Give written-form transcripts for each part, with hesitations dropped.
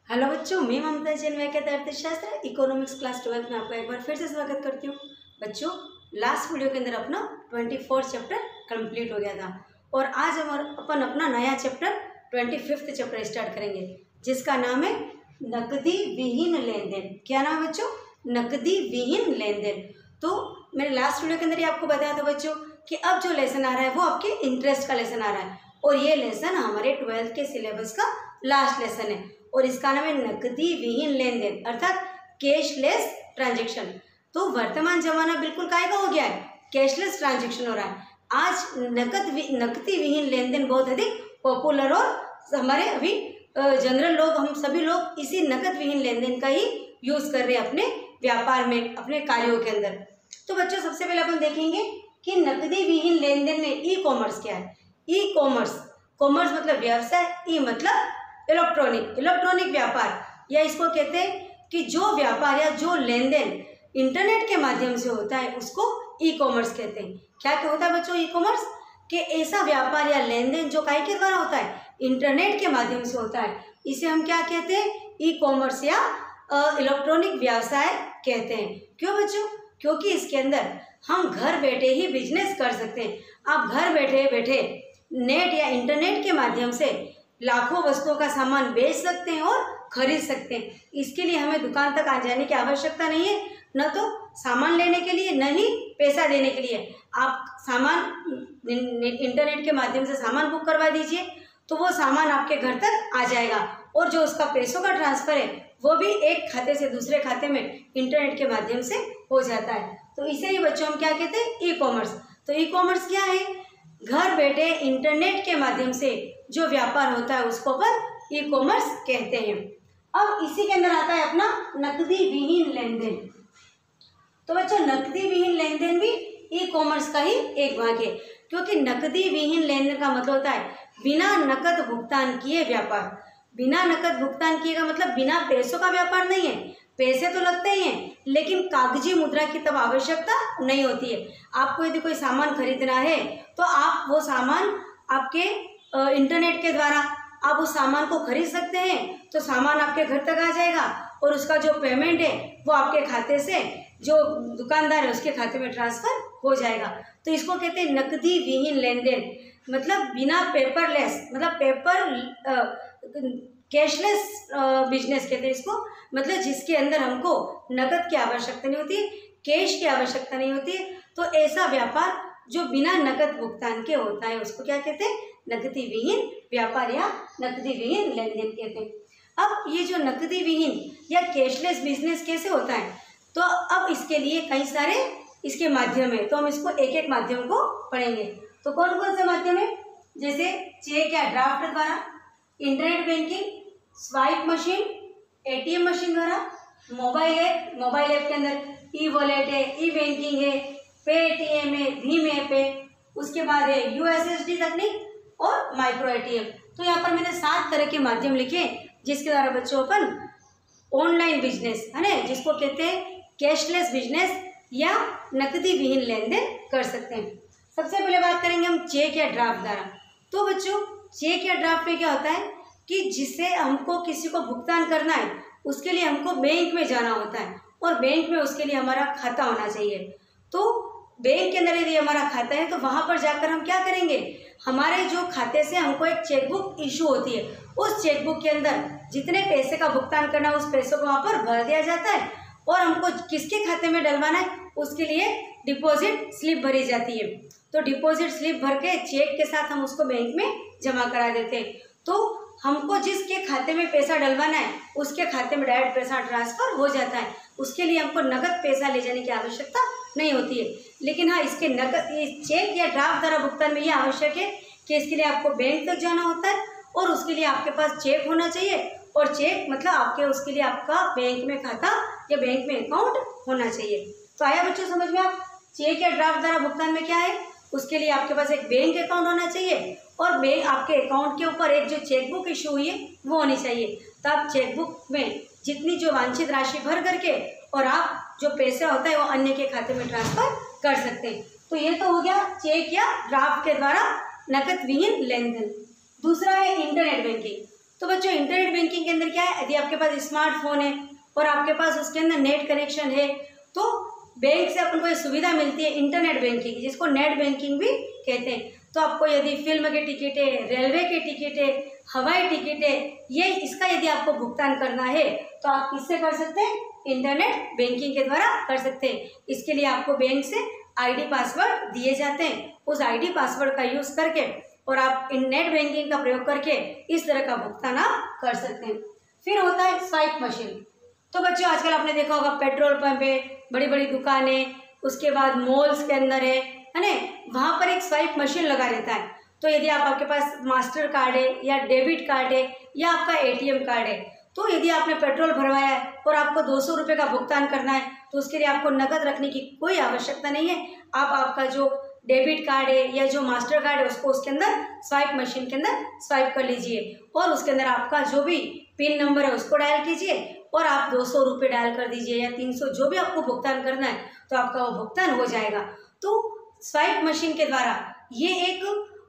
Hello बच्चों, मैं ममता जैन व्याख्याता अर्थशास्त्र इकोनॉमिक्स क्लास 12 में आपका एक बार फिर से स्वागत करती हूँ। बच्चों, लास्ट वीडियो के अंदर अपना 24 चैप्टर कंप्लीट हो गया था और आज अपन अपना नया चैप्टर 25 चैप्टर स्टार्ट करेंगे, जिसका नाम है नकदी विहीन लेन देन। क्या नाम है बच्चों? नकदी विहीन लेन देन। तो मैंने लास्ट वीडियो के अंदर ही आपको बताया था बच्चों कि अब जो लेसन आ रहा है वो आपके इंटरेस्ट का लेसन आ रहा है और ये लेसन हमारे 12th के सिलेबस का लास्ट लेसन है और इसका नाम है नकदी विहीन लेन देन अर्थात कैशलेस ट्रांजैक्शन। तो वर्तमान जमाना बिल्कुल काय का हो गया है, कैशलेस ट्रांजैक्शन हो रहा है। आज नकदी विहीन लेन देन बहुत अधिक पॉपुलर और हमारे अभी जनरल लोग, हम सभी लोग इसी नकद विहीन लेन देन का ही यूज कर रहे हैं अपने व्यापार में, अपने कार्यों के अंदर। तो बच्चों, सबसे पहले अपन देखेंगे कि नकदी विहीन लेन देन में ई कॉमर्स क्या है। ई कॉमर्स, कॉमर्स मतलब व्यवसाय, ई मतलब इलेक्ट्रॉनिक व्यापार, या इसको कहते हैं कि जो व्यापार या जो लेन देन इंटरनेट के माध्यम से होता है उसको ई कॉमर्स कहते हैं। क्या क्या होता है बच्चों ई कॉमर्स? कि ऐसा व्यापार या लेन देन जो काय के द्वारा होता है, इंटरनेट के माध्यम से होता है, इसे हम क्या कहते हैं? ई कॉमर्स या इलेक्ट्रॉनिक व्यवसाय कहते हैं। क्यों बच्चों? क्योंकि इसके अंदर हम घर बैठे ही बिजनेस कर सकते हैं। आप घर बैठे बैठे नेट या इंटरनेट के माध्यम से लाखों वस्तुओं का सामान बेच सकते हैं और खरीद सकते हैं। इसके लिए हमें दुकान तक आ जाने की आवश्यकता नहीं है, न तो सामान लेने के लिए, न ही पैसा देने के लिए। आप सामान इंटरनेट के माध्यम से सामान बुक करवा दीजिए तो वो सामान आपके घर तक आ जाएगा और जो उसका पैसों का ट्रांसफर है वो भी एक खाते से दूसरे खाते में इंटरनेट के माध्यम से हो जाता है। तो इसे ही बच्चों हम क्या कहते हैं? E commerce. तो ई कॉमर्स क्या है? घर बैठे इंटरनेट के माध्यम से जो व्यापार होता है उसको अपन ई कॉमर्स कहते हैं। अब इसी के अंदर आता है अपना नकदी विहीन लेन देन। तो बच्चों, नकदी विहीन लेन देन भी ई कॉमर्स का ही एक भाग है, क्योंकि नकदी विहीन लेन देन का मतलब होता है बिना नकद भुगतान किए व्यापार। बिना नकद भुगतान किए का मतलब बिना पैसों का व्यापार नहीं है। पैसे तो लगते ही हैं, लेकिन कागजी मुद्रा की तब आवश्यकता नहीं होती है। आपको यदि कोई सामान खरीदना है तो आप वो सामान आपके इंटरनेट के द्वारा आप उस सामान को खरीद सकते हैं। तो सामान आपके घर तक आ जाएगा और उसका जो पेमेंट है वो आपके खाते से, जो दुकानदार है उसके खाते में ट्रांसफर हो जाएगा। तो इसको कहते हैं नकदी विहीन लेन देन, मतलब बिना पेपरलेस, मतलब कैशलेस बिजनेस कहते हैं इसको। मतलब जिसके अंदर हमको नकद की आवश्यकता नहीं होती, कैश की आवश्यकता नहीं होती। तो ऐसा व्यापार जो बिना नकद भुगतान के होता है उसको क्या कहते हैं? नकदी विहीन व्यापार या नकदी विहीन लेन देन कहते हैं। अब ये जो नकदी विहीन या कैशलेस बिजनेस कैसे होता है, तो अब इसके लिए कई सारे इसके माध्यम है, तो हम इसको एक एक माध्यम को पढ़ेंगे। तो कौन कौन से माध्यम है? जैसे चेक या ड्राफ्ट द्वारा, internet banking, swipe machine, ATM machine द्वारा, मोबाइल ऐप के अंदर ई वॉलेट है, ई बैंकिंग है, पेटीएम है, भीम ऐप है, उसके बाद है यूएसएसडी तकनीक और माइक्रो एटीएम। तो यहाँ पर मैंने 7 तरह के माध्यम लिखे जिसके द्वारा बच्चों अपन ऑनलाइन बिजनेस है ना, जिसको कहते हैं कैशलेस बिजनेस या नकदी विहीन लेन देन कर सकते हैं। सबसे पहले बात करेंगे हम चेक या ड्राफ्ट द्वारा। तो बच्चों, चेक या ड्राफ्ट में क्या होता है कि जिससे हमको किसी को भुगतान करना है उसके लिए हमको बैंक में जाना होता है और बैंक में उसके लिए हमारा खाता होना चाहिए। तो बैंक के अंदर यदि हमारा खाता है तो वहाँ पर जाकर हम क्या करेंगे, हमारे जो खाते से हमको एक चेकबुक इशू होती है, उस चेकबुक के अंदर जितने पैसे का भुगतान करना है उस पैसों को वहाँ पर भर दिया जाता है और हमको किसके खाते में डलवाना है उसके लिए डिपॉजिट स्लिप भरी जाती है। तो डिपॉजिट स्लिप भर के चेक के साथ हम उसको बैंक में जमा करा देते हैं। तो हमको जिसके खाते में पैसा डलवाना है उसके खाते में डायरेक्ट पैसा ट्रांसफर हो जाता है। उसके लिए हमको नकद पैसा ले जाने की आवश्यकता नहीं होती है। लेकिन हाँ, इसके नकद चेक या ड्राफ्ट द्वारा भुगतान में ये आवश्यक है कि इसके लिए आपको बैंक तक जाना होता है और उसके लिए आपके पास चेक होना चाहिए और चेक मतलब आपके उसके लिए आपका बैंक में खाता या बैंक में अकाउंट होना चाहिए। तो आया बच्चों समझ में? आप चेक या ड्राफ्ट द्वारा भुगतान में क्या है, उसके लिए आपके पास एक बैंक अकाउंट होना चाहिए और बैंक आपके अकाउंट के ऊपर एक जो चेकबुक इशू हुई है वो होनी चाहिए। तो आप चेकबुक में जितनी जो वांछित राशि भर करके और आप जो पैसा होता है वो अन्य के खाते में ट्रांसफर कर सकते हैं। तो ये तो हो गया चेक या ड्राफ्ट के द्वारा नकद विहीन लेन देन। दूसरा है इंटरनेट बैंकिंग। तो बच्चों इंटरनेट बैंकिंग के अंदर क्या है, यदि आपके पास स्मार्टफोन है और आपके पास उसके अंदर नेट कनेक्शन है तो बैंक से अपन को ये सुविधा मिलती है इंटरनेट बैंकिंग, जिसको नेट बैंकिंग भी कहते हैं। तो आपको यदि फिल्म के टिकट है, रेलवे के टिकट है, हवाई टिकट है, ये इसका यदि आपको भुगतान करना है तो आप किससे कर सकते हैं, इंटरनेट बैंकिंग के द्वारा कर सकते हैं। इसके लिए आपको बैंक से आईडी पासवर्ड दिए जाते हैं, उस आईडी पासवर्ड का यूज करके और आप नेट बैंकिंग का प्रयोग करके इस तरह का भुगतान आप कर सकते हैं। फिर होता है स्वाइप मशीन। तो बच्चों आजकल आपने देखा होगा पेट्रोल पंप है, बड़ी बड़ी दुकानें, उसके बाद मॉल्स के अंदर है ना, वहाँ पर एक स्वाइप मशीन लगा रहता है। तो यदि आपके पास मास्टर कार्ड है या डेबिट कार्ड है या आपका एटीएम कार्ड है, तो यदि आपने पेट्रोल भरवाया है और आपको 200 रुपये का भुगतान करना है तो उसके लिए आपको नकद रखने की कोई आवश्यकता नहीं है। आप आपका जो डेबिट कार्ड है या जो मास्टर कार्ड है उसको उसके अंदर स्वाइप मशीन के अंदर स्वाइप कर लीजिए और उसके अंदर आपका जो भी पिन नंबर है उसको डायल कीजिए और आप 200 रुपये डायल कर दीजिए या 300, जो भी आपको भुगतान करना है तो आपका वो भुगतान हो जाएगा। तो स्वाइप मशीन के द्वारा ये एक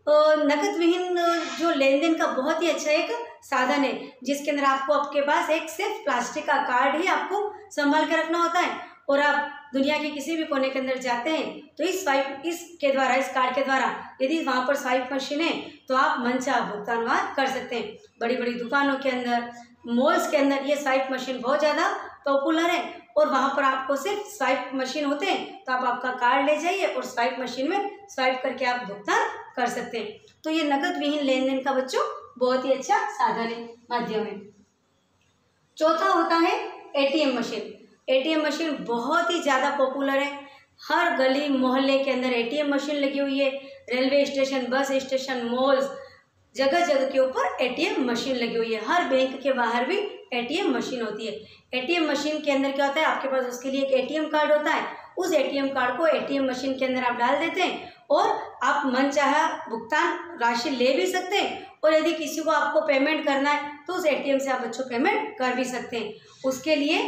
नकद विहीन जो लेन देन का बहुत ही अच्छा एक साधन है, जिसके अंदर आपको आपके पास एक सिर्फ प्लास्टिक का कार्ड ही आपको संभाल के रखना होता है और आप दुनिया के किसी भी कोने के अंदर जाते हैं तो इस कार्ड के द्वारा यदि वहाँ पर स्वाइप मशीन है तो आप मनचाहा भुगतान वहाँ कर सकते हैं। बड़ी बड़ी दुकानों के अंदर, मॉल्स के अंदर ये स्वाइप मशीन बहुत ज़्यादा पॉपुलर है और वहाँ पर आपको सिर्फ स्वाइप मशीन होते हैं, तो आप आपका कार्ड ले जाइए और स्वाइप मशीन में स्वाइप करके आप भुगतान कर सकते हैं। तो ये नकद विहीन लेन देन का बच्चों बहुत ही अच्छा साधन है, माध्यम है। चौथा होता है एटीएम मशीन। एटीएम मशीन बहुत ही ज़्यादा पॉपुलर है, हर गली मोहल्ले के अंदर एटीएम मशीन लगी हुई है। Railway station, bus station, malls, जगह जगह के ऊपर एटीएम मशीन लगी हुई है। हर बैंक के बाहर भी एटीएम मशीन होती है। एटीएम मशीन के अंदर क्या होता है, आपके पास उसके लिए एक एटीएम कार्ड होता है, उस एटीएम कार्ड को एटीएम मशीन के अंदर आप डाल देते हैं और आप मनचाहा भुगतान राशि ले भी सकते हैं और यदि किसी को आपको पेमेंट करना है तो उस एटीएम से आप बच्चों पेमेंट कर भी सकते हैं। उसके लिए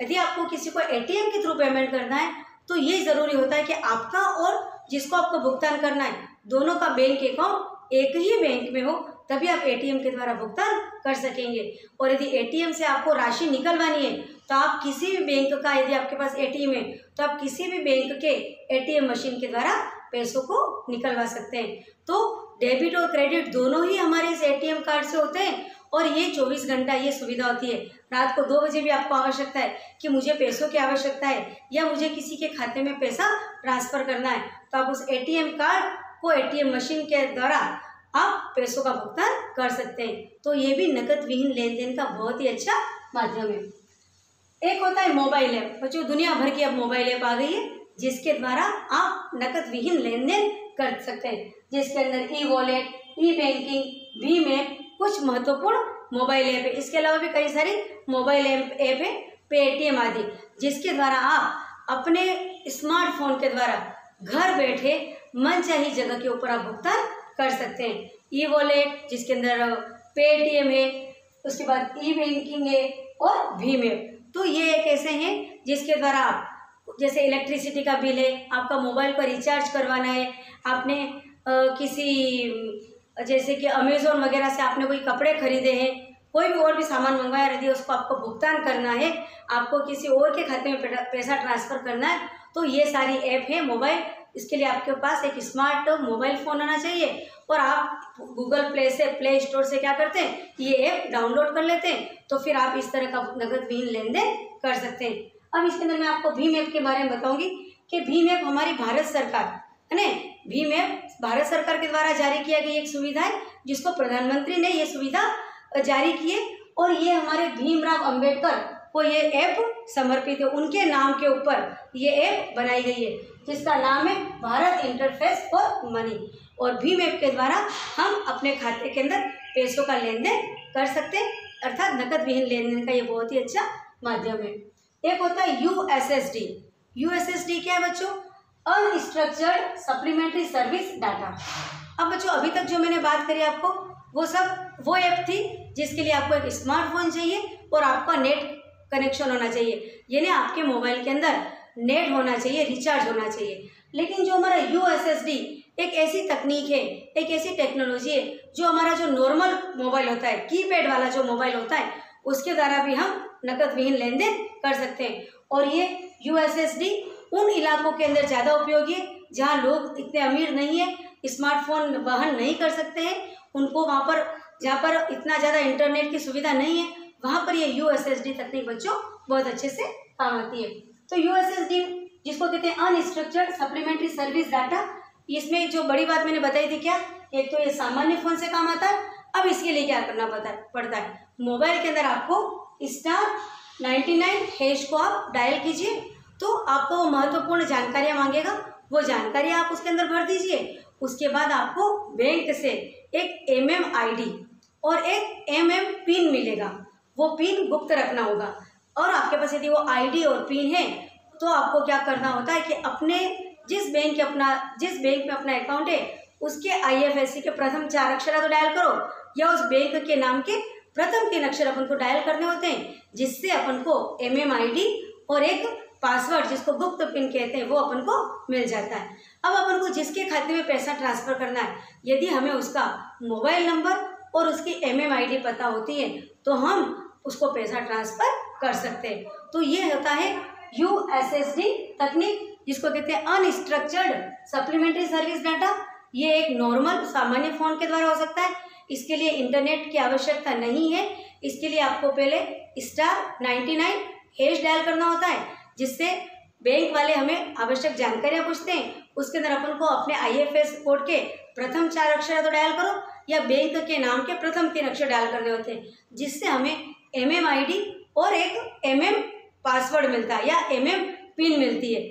यदि आपको किसी को एटीएम के थ्रू पेमेंट करना है तो ये ज़रूरी होता है कि आपका और जिसको आपको भुगतान करना है दोनों का बैंक अकाउंट एक ही बैंक में हो, तभी आप एटीएम के द्वारा भुगतान कर सकेंगे। और यदि एटीएम से आपको राशि निकलवानी है तो आप किसी भी बैंक का, यदि आपके पास एटीएम है तो आप किसी भी बैंक के एटीएम मशीन के द्वारा पैसों को निकलवा सकते हैं। तो डेबिट और क्रेडिट दोनों ही हमारे इस एटीएम कार्ड से होते हैं और ये 24 घंटा ये सुविधा होती है। रात को 2 बजे भी आपको आवश्यकता है कि मुझे पैसों की आवश्यकता है या मुझे किसी के खाते में पैसा ट्रांसफ़र करना है, तो आप उस एटीएम कार्ड को एटीएम मशीन के द्वारा आप पैसों का भुगतान कर सकते हैं। तो ये भी नकद विहीन लेन देन का बहुत ही अच्छा माध्यम है। एक होता है मोबाइल ऐप। बच्चों दुनिया भर की अब मोबाइल ऐप आ गई है जिसके द्वारा आप नकद विहीन लेन देन कर सकते हैं, जिसके अंदर ई वॉलेट, ई बैंकिंग, भीम ऐप कुछ महत्वपूर्ण मोबाइल ऐप है। इसके अलावा भी कई सारी मोबाइल ऐप है, पेटीएम आदि, जिसके द्वारा आप अपने स्मार्टफोन के द्वारा घर बैठे मनचाही जगह के ऊपर आप भुगतान कर सकते हैं। ई वॉलेट जिसके अंदर पेटीएम है, उसके बाद ई बैंकिंग है और भीम है। तो ये एक ऐसे हैं जिसके द्वारा आप जैसे इलेक्ट्रिसिटी का बिल है, आपका मोबाइल पर रिचार्ज करवाना है, आपने किसी जैसे कि अमेज़ोन वगैरह से आपने कोई कपड़े खरीदे हैं, कोई भी और भी सामान मंगवाया, यदि उसको आपको भुगतान करना है, आपको किसी और के खाते में पैसा ट्रांसफ़र करना है, तो ये सारी ऐप है मोबाइल। इसके लिए आपके पास एक स्मार्ट मोबाइल फ़ोन आना चाहिए और आप गूगल प्ले से, प्ले स्टोर से क्या करते हैं, ये ऐप डाउनलोड कर लेते हैं, तो फिर आप इस तरह का नकद विहीन लेन देन कर सकते हैं। अब इसके अंदर मैं आपको भीम ऐप के बारे में बताऊंगी कि भीम ऐप हमारी भारत सरकार है ना, भीम ऐप भारत सरकार के द्वारा जारी किया गई एक सुविधा है, जिसको प्रधानमंत्री ने ये सुविधा जारी की है और ये हमारे भीमराव अंबेडकर को ये ऐप समर्पित है। उनके नाम के ऊपर ये ऐप बनाई गई है जिसका नाम है भारत इंटरफेस फॉर मनी। और भीम ऐप के द्वारा हम अपने खाते के अंदर पैसों का लेन देन कर सकते हैं, अर्थात नकद विहीन लेन देन का ये बहुत ही अच्छा माध्यम है। एक होता है यूएसएसडी। यूएसएसडी क्या है बच्चों? Unstructured supplementary service data. अब बच्चों अभी तक जो मैंने बात करी आपको वो ऐप थी जिसके लिए आपको एक स्मार्टफोन चाहिए और आपका नेट कनेक्शन होना चाहिए, यानी आपके मोबाइल के अंदर नेट होना चाहिए, रिचार्ज होना चाहिए। लेकिन जो हमारा यूएसएसडी एक ऐसी तकनीक है, एक ऐसी टेक्नोलॉजी है जो हमारा जो नॉर्मल मोबाइल होता है, कीपैड वाला जो मोबाइल होता है, उसके द्वारा भी हम नकद विहीन लेन देन कर सकते हैं। और ये यूएसएसडी उन इलाकों के अंदर ज़्यादा उपयोगी है जहाँ लोग इतने अमीर नहीं है, स्मार्टफोन वहन नहीं कर सकते हैं, उनको वहाँ पर जहाँ पर इतना ज़्यादा इंटरनेट की सुविधा नहीं है, वहाँ पर ये यूएसएसडी तकनीक बच्चों बहुत अच्छे से काम आती है। तो यूएसएसडी जिसको कहते हैं अनस्ट्रक्चर्ड सप्लीमेंट्री सर्विस डाटा, इसमें जो बड़ी बात मैंने बताई थी क्या, एक तो ये सामान्य फोन से काम आता है। अब इसके लिए क्या करना पड़ता है, मोबाइल के अंदर आपको *99# को आप डायल कीजिए, तो आपको वो महत्वपूर्ण जानकारियाँ मांगेगा, वो जानकारी आप उसके अंदर भर दीजिए। उसके बाद आपको बैंक से एक MMID और एक MM पिन मिलेगा, वो पिन गुप्त रखना होगा। और आपके पास यदि वो ID और पिन है तो आपको क्या करना होता है कि अपने जिस बैंक में अपना अकाउंट है उसके IFSC के प्रथम 4 अक्षर तो डायल करो, या उस बैंक के नाम के प्रथम 3 अक्षर अपन को डायल करने होते हैं, जिससे अपन को MMID और एक पासवर्ड जिसको गुप्त पिन कहते हैं वो अपन को मिल जाता है। अब अपन को जिसके खाते में पैसा ट्रांसफर करना है, यदि हमें उसका मोबाइल नंबर और उसकी MMID पता होती है तो हम उसको पैसा ट्रांसफर कर सकते हैं। तो ये होता है USSD तकनीक, जिसको कहते हैं अनस्ट्रक्चर्ड सप्लीमेंट्री सर्विस डाटा। ये एक नॉर्मल सामान्य फ़ोन के द्वारा हो सकता है, इसके लिए इंटरनेट की आवश्यकता नहीं है। इसके लिए आपको पहले *99# डायल करना होता है, जिससे बैंक वाले हमें आवश्यक जानकारियाँ पूछते हैं, उसके अंदर अपन को अपने IFS कोड के प्रथम 4 अक्षर तो डायल करो, या बैंक के नाम के प्रथम 3 अक्षर डायल करने होते हैं, जिससे हमें MMID और एक MM पासवर्ड मिलता है या MM पिन मिलती है।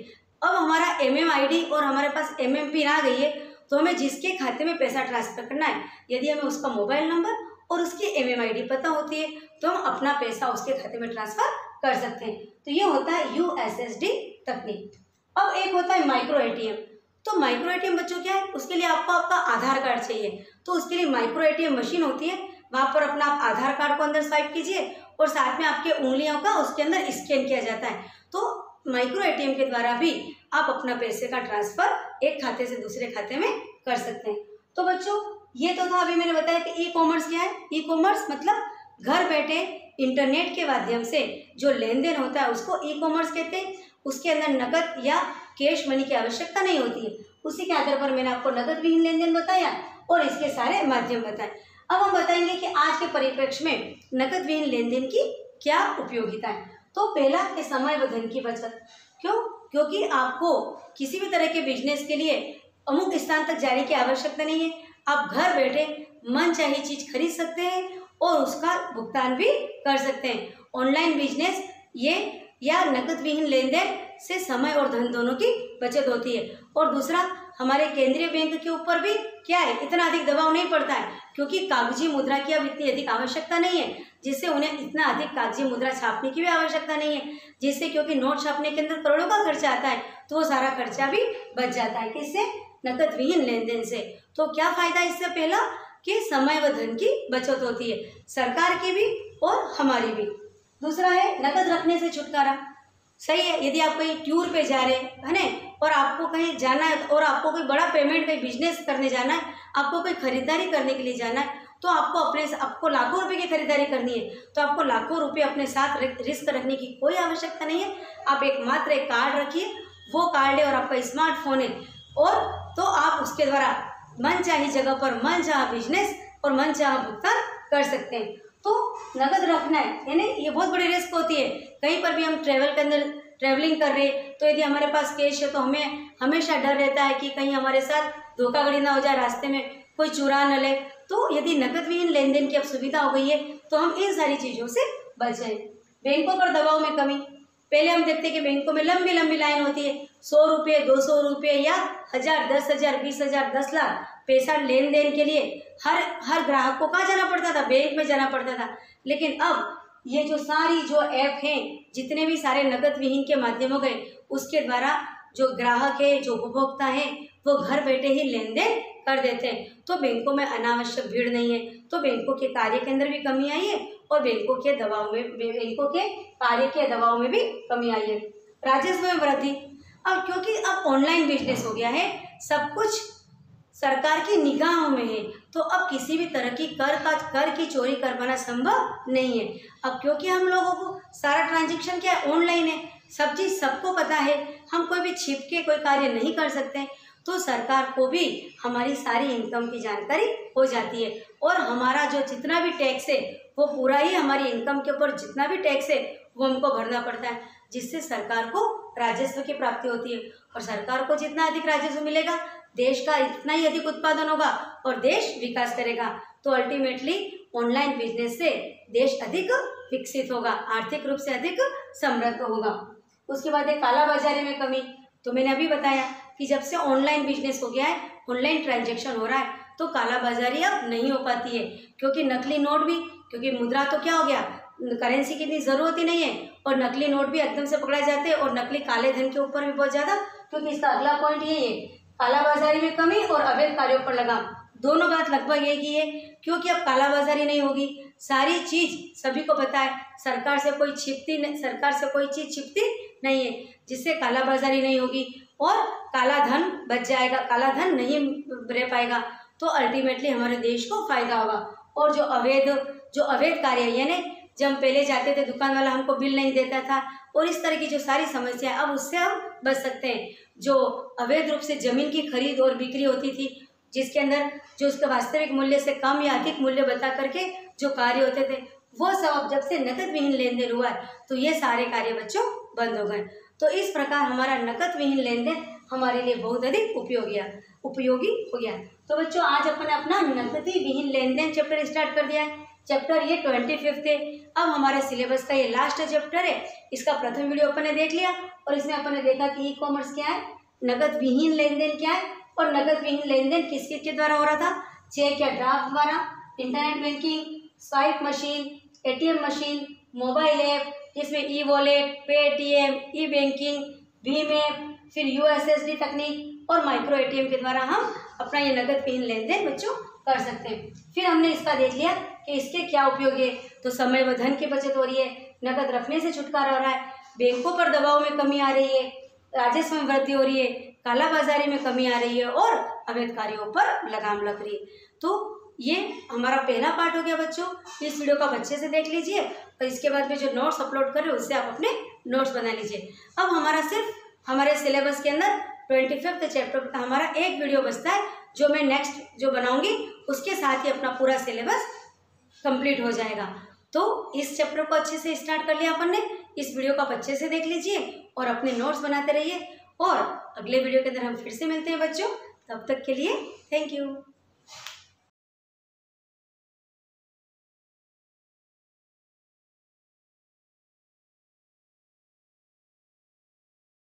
अब हमारा MMID और हमारे पास MM पिन आ गई है, तो हमें जिसके खाते में पैसा ट्रांसफर करना है, यदि हमें उसका मोबाइल नंबर और उसकी MMID पता होती है तो हम अपना पैसा उसके खाते में ट्रांसफर कर सकते हैं। तो ये होता है USSD तकनीक। अब एक होता है माइक्रो ATM। तो माइक्रो ATM बच्चों क्या है, उसके लिए आपको आपका आधार कार्ड चाहिए, तो उसके लिए माइक्रो ATM मशीन होती है, वहाँ पर अपना आप आधार कार्ड को अंदर स्वाइप कीजिए और साथ में आपके उंगलियों का उसके अंदर स्कैन किया जाता है। तो माइक्रो ATM के द्वारा भी आप अपना पैसे का ट्रांसफर एक खाते से दूसरे खाते में कर सकते हैं। तो बच्चों ये तो था, अभी मैंने बताया कि E-कॉमर्स क्या है। E-कॉमर्स मतलब घर बैठे इंटरनेट के माध्यम से जो लेन देन होता है उसको E-कॉमर्स कहते हैं। उसके अंदर नकद या कैश मनी की आवश्यकता नहीं होती है। उसी के आधार पर मैंने आपको नकद विहीन लेन देन बताया और इसके सारे माध्यम बताए। अब हम बताएंगे कि आज के परिप्रेक्ष्य में नकद विहीन लेन देन की क्या उपयोगिता है। तो पहला है समय व धन की बचत। क्यों? क्योंकि आपको किसी भी तरह के बिजनेस के लिए अमुक स्थान तक जाने की आवश्यकता नहीं है। आप घर बैठे मन चाही चीज खरीद सकते हैं और उसका भुगतान भी कर सकते हैं। ऑनलाइन बिजनेस ये या नकद विहीन लेन देन से समय और धन दोनों की बचत होती है। और दूसरा, हमारे केंद्रीय बैंक के ऊपर भी क्या है, इतना अधिक दबाव नहीं पड़ता है, क्योंकि कागजी मुद्रा की अब इतनी अधिक आवश्यकता नहीं है, जिससे उन्हें इतना अधिक कागजी मुद्रा छापने की भी आवश्यकता नहीं है। जिससे क्योंकि नोट छापने के अंदर करोड़ों का खर्चा आता है, तो वो सारा खर्चा भी बच जाता है। किससे? नकद विहीन लेन देन से। तो क्या फायदा इससे? पहला कि समय व धन की बचत होती है, सरकार की भी और हमारी भी। दूसरा है नकद रखने से छुटकारा। सही है, यदि आप कहीं टूर पे जा रहे हैं है ना, और आपको कहीं जाना है और आपको कोई बड़ा पेमेंट, कहीं बिजनेस करने जाना है, आपको कोई खरीदारी करने के लिए जाना है, तो आपको लाखों रुपए की खरीदारी करनी है, तो आपको लाखों रुपए अपने साथ रिस्क रखने की कोई आवश्यकता नहीं है। आप एकमात्र एक कार्ड रखिए, वो कार्ड है और आपका स्मार्टफोन है, और तो आप उसके द्वारा मनचाही जगह पर मनचाहा बिजनेस और मनचाहा भुगतान कर सकते हैं। तो नकद रखना है, यानी ये बहुत बड़ी रिस्क होती है। कहीं पर भी हम ट्रेवल के अंदर ट्रैवलिंग कर रहे, तो यदि हमारे पास कैश है तो हमें हमेशा डर रहता है कि कहीं हमारे साथ धोखाधड़ी ना हो जाए, रास्ते में कोई चुरा न ले। तो यदि नकद विहीन लेन देन की अब सुविधा हो गई है तो हम इन सारी चीज़ों से बच जाए। बैंकों पर दबाव में कमी। पहले हम देखते कि बैंकों में लंबी लंबी लाइन होती है, 100 रुपये 200 रुपये या 1000 10,000 20,000 10 लाख पैसा लेन देन के लिए हर ग्राहक को कहाँ जाना पड़ता था? बैंक में जाना पड़ता था। लेकिन अब ये जो सारी जो ऐप हैं, जितने भी सारे नकद विहीन के माध्यम हो गए, उसके द्वारा जो ग्राहक है, जो उपभोक्ता है, वो घर बैठे ही लेन देन कर देते हैं। तो बैंकों में अनावश्यक भीड़ नहीं है, तो बैंकों के कार्य के अंदर भी कमी आई है और बैंकों के कार्य के दबाव में भी कमी आई है। राजस्व में वृद्धि। अब क्योंकि अब ऑनलाइन बिजनेस हो गया है, सब कुछ सरकार की निगाहों में है, तो अब किसी भी तरह की कर की चोरी कर पाना संभव नहीं है। अब क्योंकि हम लोगों को सारा ट्रांजेक्शन क्या है, ऑनलाइन है, सब चीज़ सबको पता है, हम कोई भी छिप के कोई कार्य नहीं कर सकते, तो सरकार को भी हमारी सारी इनकम की जानकारी हो जाती है और हमारा जो जितना भी टैक्स है वो पूरा ही हमारी इनकम के ऊपर जितना भी टैक्स है वो हमको भरना पड़ता है, जिससे सरकार को राजस्व की प्राप्ति होती है और सरकार को जितना अधिक राजस्व मिलेगा देश का इतना ही अधिक उत्पादन होगा और देश विकास करेगा। तो अल्टीमेटली ऑनलाइन बिजनेस से देश अधिक विकसित होगा, आर्थिक रूप से अधिक समृद्ध होगा। उसके बाद एक कालाबाजारी में कमी, तो मैंने अभी बताया कि जब से ऑनलाइन बिजनेस हो गया है, ऑनलाइन ट्रांजैक्शन हो रहा है, तो कालाबाजारी अब नहीं हो पाती है, क्योंकि नकली नोट भी, क्योंकि मुद्रा तो क्या हो गया, करेंसी की इतनी ज़रूरत ही नहीं है और नकली नोट भी एकदम से पकड़ाए जाते हैं और नकली काले धन के ऊपर भी बहुत ज़्यादा, क्योंकि इसका अगला पॉइंट यही है, कालाबाजारी में कमी और अवैध कार्यों पर लगाम। दोनों बात लगभग एक ही है, क्योंकि अब कालाबाजारी नहीं होगी, सारी चीज़ सभी को पता है, सरकार से कोई चीज़ छिपती नहीं है, जिससे कालाबाजारी नहीं होगी और काला धन बच जाएगा, काला धन नहीं रह पाएगा, तो अल्टीमेटली हमारे देश को फायदा होगा। और जो अवैध कार्य है, यानी जब हम पहले जाते थे दुकान वाला हमको बिल नहीं देता था और इस तरह की जो सारी समस्या है, अब उससे हम बच सकते हैं। जो अवैध रूप से ज़मीन की खरीद और बिक्री होती थी, जिसके अंदर जो उसके वास्तविक मूल्य से कम या अधिक मूल्य बता करके जो कार्य होते थे, वो सब अब जब से नकद विहीन लेन देन हुआ है तो ये सारे कार्य बच्चों बंद हो गए। तो इस प्रकार हमारा नकद विहीन लेन देन हमारे लिए बहुत अधिक उपयोगी हो गया। तो बच्चों आज अपन अपना नकदी विहीन लेन देन चैप्टर स्टार्ट कर दिया है। चैप्टर ये 25 है। अब हमारे सिलेबस का ये लास्ट चैप्टर है। इसका प्रथम वीडियो अपन ने देख लिया और इसमें अपन ने देखा कि ई कॉमर्स क्या है, नकद विहीन लेन देन क्या है और नकद विहीन लेन देन किस किस के द्वारा हो रहा था, चेक या ड्राफ्ट द्वारा, internet banking, swipe machine, ATM machine, mobile app जिसमें ई वॉलेट, पेटीएम, ई बैंकिंग, भीम ऐप, फिर यूएसएसडी तकनीक और माइक्रो एटीएम के द्वारा हम अपना ये नकद विहीन लेन देन बच्चों कर सकते हैं। फिर हमने इसका देख लिया कि इसके क्या उपयोग है, तो समय व धन की बचत हो रही है, नकद रखने से छुटकारा हो रहा है, बैंकों पर दबाव में कमी आ रही है, राजस्व में वृद्धि हो रही है, कालाबाजारी में कमी आ रही है और अवैध कार्यों पर लगाम लग रही है। तो ये हमारा पहला पार्ट हो गया बच्चों। इस वीडियो को आप अच्छे से देख लीजिए और इसके बाद में जो नोट्स अपलोड कर रहे हो उससे आप अपने नोट्स बना लीजिए। अब हमारा सिर्फ हमारे सिलेबस के अंदर 25th चैप्टर का हमारा एक वीडियो बचता है, जो मैं नेक्स्ट जो बनाऊंगी उसके साथ ही अपना पूरा सिलेबस कंप्लीट हो जाएगा। तो इस चैप्टर को अच्छे से स्टार्ट कर लिया अपन ने, इस वीडियो को आप अच्छे से देख लीजिए और अपने नोट्स बनाते रहिए और अगले वीडियो के अंदर हम फिर से मिलते हैं बच्चों। तब तक के लिए थैंक यू।